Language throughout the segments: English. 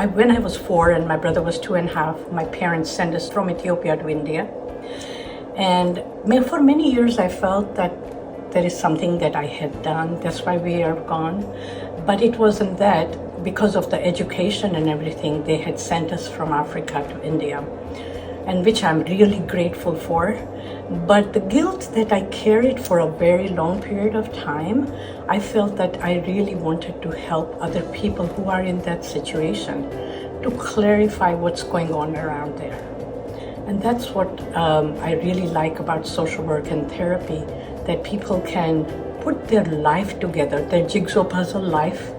when I was 4 and my brother was 2.5, my parents sent us from Ethiopia to India. And for many years, I felt that there is something that I had done. That's why we are gone. But it wasn't that. Because of the education and everything, they had sent us from Africa to India, and which I'm really grateful for. But the guilt that I carried for a very long period of time, I felt that I really wanted to help other people who are in that situation to clarify what's going on around there. And that's what I really like about social work and therapy, that people can put their life together, their jigsaw puzzle life,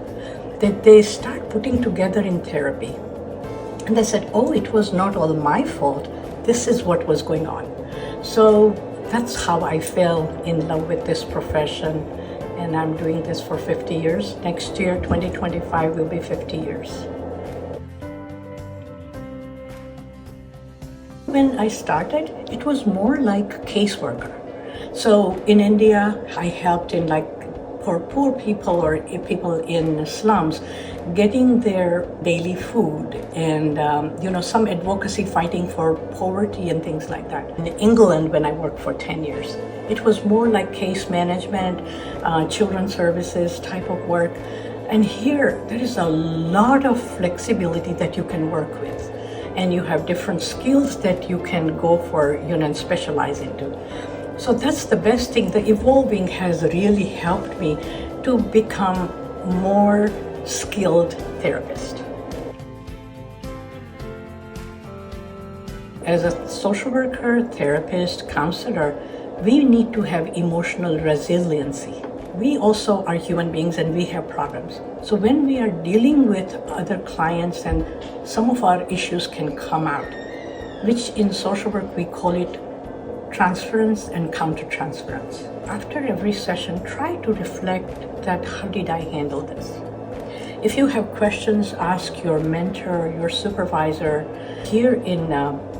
that they start putting together in therapy. And they said, oh, it was not all my fault. This is what was going on. So that's how I fell in love with this profession. And I'm doing this for 50 years. Next year, 2025, will be 50 years. When I started, it was more like caseworker. So in India, I helped in for poor people or people in slums getting their daily food and some advocacy fighting for poverty and things like that. In England, when I worked for 10 years, it was more like case management, children's services type of work. And here, there is a lot of flexibility that you can work with. And you have different skills that you can go for, and specialize into. So that's the best thing. The evolving has really helped me to become more skilled therapist. As a social worker, therapist, counselor, we need to have emotional resiliency. We also are human beings and we have problems. So when we are dealing with other clients, and some of our issues can come out, which in social work we call it transference and countertransference. After every session, try to reflect that how did I handle this? If you have questions, ask your mentor, your supervisor. Here in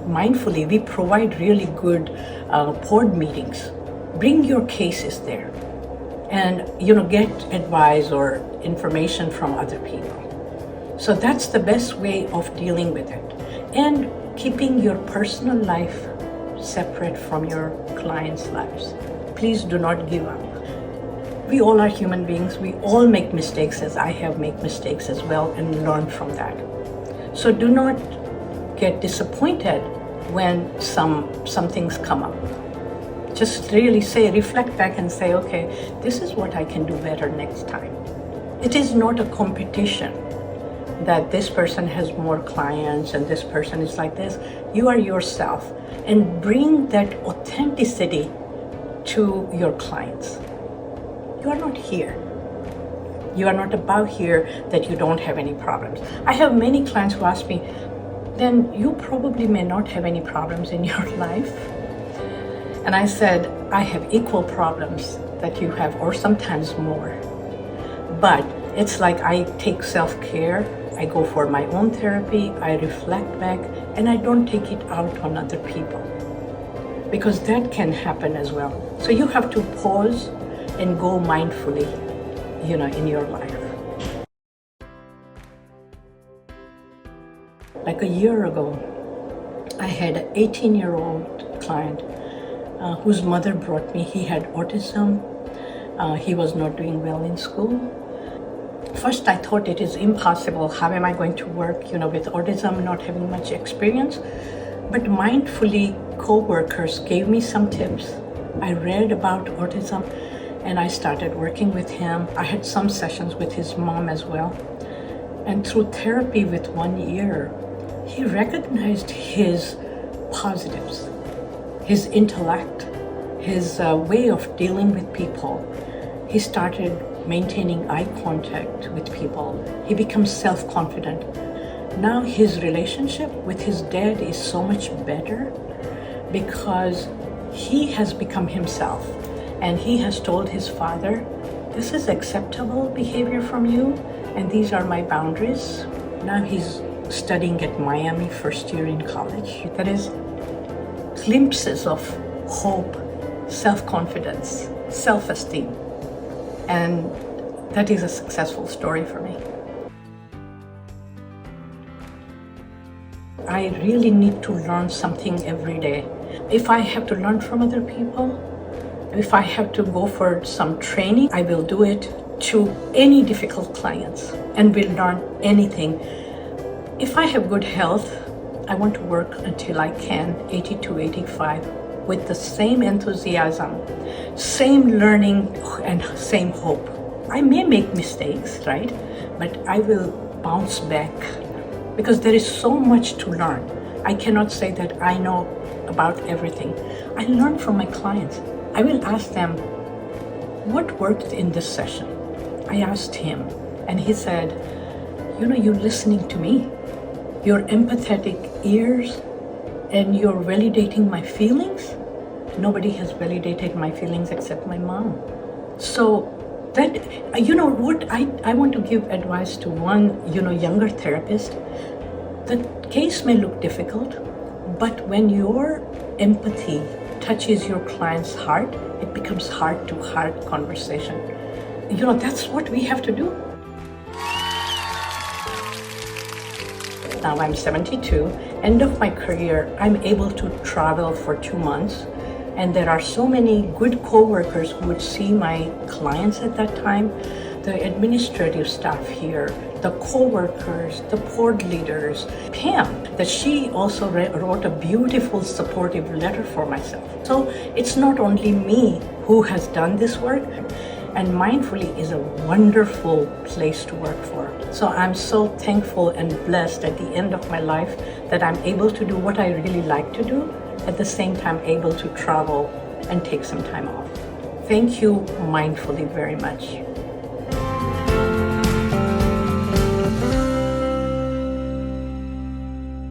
Mindfully, we provide really good board meetings. Bring your cases there and get advice or information from other people. So that's the best way of dealing with it. And keeping your personal life separate from your clients' lives. Please do not give up. We all are human beings. We all make mistakes, as I have made mistakes as well, and learn from that. So do not get disappointed when some things come up. Just really reflect back and say, okay, this is what I can do better next time. It is not a competition that this person has more clients and this person is like this. You are yourself, and bring that authenticity to your clients. You are not here. You are not about here that you don't have any problems. I have many clients who ask me, then you probably may not have any problems in your life. And I said, I have equal problems that you have, or sometimes more. But it's like I take self-care, I go for my own therapy, I reflect back, and I don't take it out on other people. Because that can happen as well. So you have to pause and go mindfully, in your life. Like a year ago, I had an 18-year-old client whose mother brought me. He had autism. He was not doing well in school. First, I thought it is impossible. How am I going to work, with autism, not having much experience? But mindfully, co-workers gave me some tips. I read about autism and I started working with him. I had some sessions with his mom as well. And through therapy with 1 year, he recognized his positives, his intellect, his way of dealing with people. He started maintaining eye contact with people. He becomes self-confident. Now his relationship with his dad is so much better because he has become himself, and he has told his father, this is acceptable behavior from you, and these are my boundaries. Now he's studying at Miami, first year in college. That is glimpses of hope, self-confidence, self-esteem. And that is a successful story for me. I really need to learn something every day. If I have to learn from other people, if I have to go for some training, I will do it to any difficult clients and will learn anything. If I have good health, I want to work until I can, 80 to 85, with the same enthusiasm, same learning, and same hope. I may make mistakes, right? But I will bounce back because there is so much to learn. I cannot say that I know about everything. I learn from my clients. I will ask them, what worked in this session? I asked him, and he said, you're listening to me. Your empathetic ears, and you're validating my feelings. Nobody has validated my feelings except my mom. So that, what I want to give advice to one, younger therapist. The case may look difficult, but when your empathy touches your client's heart, it becomes heart-to-heart conversation. That's what we have to do. Now I'm 72, end of my career, I'm able to travel for 2 months. And there are so many good co-workers who would see my clients at that time, the administrative staff here, the co-workers, the board leaders, Pam, that she also wrote a beautiful supportive letter for myself. So it's not only me who has done this work, and Mindfully is a wonderful place to work for. So I'm so thankful and blessed at the end of my life that I'm able to do what I really like to do, at the same time able to travel and take some time off. Thank you Mindfully very much.